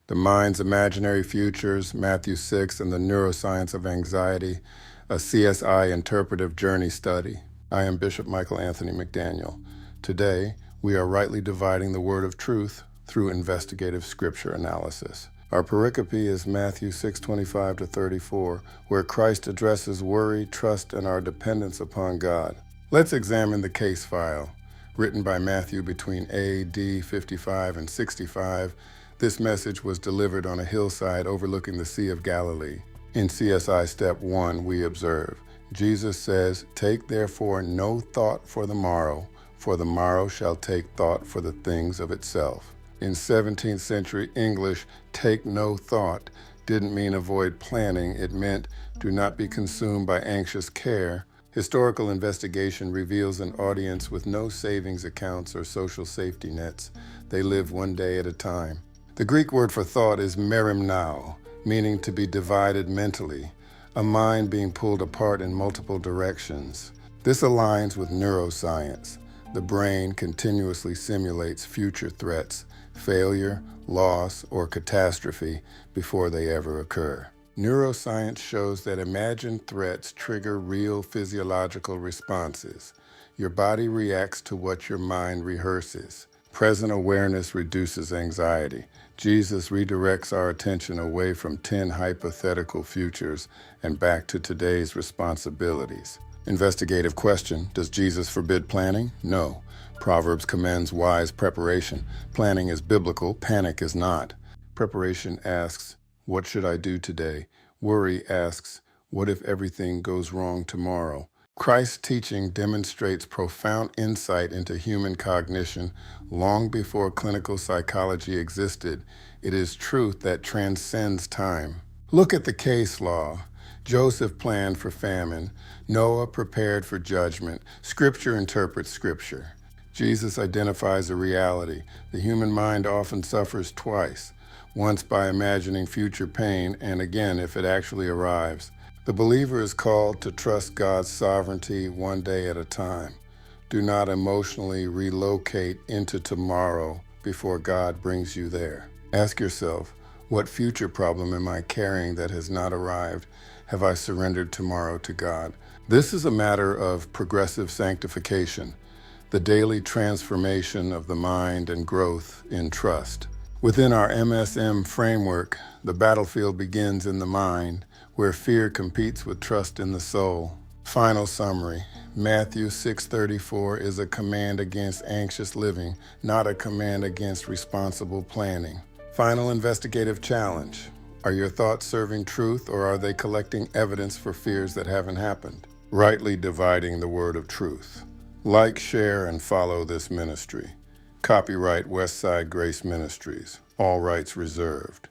The Mind's Imaginary Futures, Matthew 6, and the Neuroscience of Anxiety, a CSI interpretive journey study. I am Bishop Michael Anthony McDaniel. Today, we are rightly dividing the word of truth through investigative scripture analysis. Our pericope is Matthew 6:25-34, where Christ addresses worry, trust, and our dependence upon God. Let's examine the case file. Written by Matthew between AD 55 and 65, this message was delivered on a hillside overlooking the Sea of Galilee. In CSI Step 1, we observe, Jesus says, "Take therefore no thought for the morrow shall take thought for the things of itself." In 17th century English, take no thought didn't mean avoid planning. It meant do not be consumed by anxious care. Historical investigation reveals an audience with no savings accounts or social safety nets. They live one day at a time. The Greek word for thought is merimnao, meaning to be divided mentally, a mind being pulled apart in multiple directions. This aligns with neuroscience. The brain continuously simulates future threats, failure, loss, or catastrophe before they ever occur. Neuroscience shows that imagined threats trigger real physiological responses. Your body reacts to what your mind rehearses. Present awareness reduces anxiety. Jesus redirects our attention away from 10 hypothetical futures and back to today's responsibilities. Investigative question, does Jesus forbid planning? No. Proverbs commends wise preparation. Planning is biblical, panic is not. Preparation asks, what should I do today? Worry asks, what if everything goes wrong tomorrow? Christ's teaching demonstrates profound insight into human cognition long before clinical psychology existed. It is truth that transcends time. Look at the case law. Joseph planned for famine. Noah prepared for judgment. Scripture interprets Scripture. Jesus identifies a reality. The human mind often suffers twice, once by imagining future pain, and again if it actually arrives. The believer is called to trust God's sovereignty one day at a time. Do not emotionally relocate into tomorrow before God brings you there. Ask yourself, what future problem am I carrying that has not arrived? Have I surrendered tomorrow to God? This is a matter of progressive sanctification, the daily transformation of the mind and growth in trust. Within our MSM framework, the battlefield begins in the mind, where fear competes with trust in the soul. Final summary, Matthew 6:34 is a command against anxious living, not a command against responsible planning. Final investigative challenge, are your thoughts serving truth or are they collecting evidence for fears that haven't happened? Rightly dividing the word of truth. Like, share, and follow this ministry. Copyright Westside Grace Ministries. All rights reserved.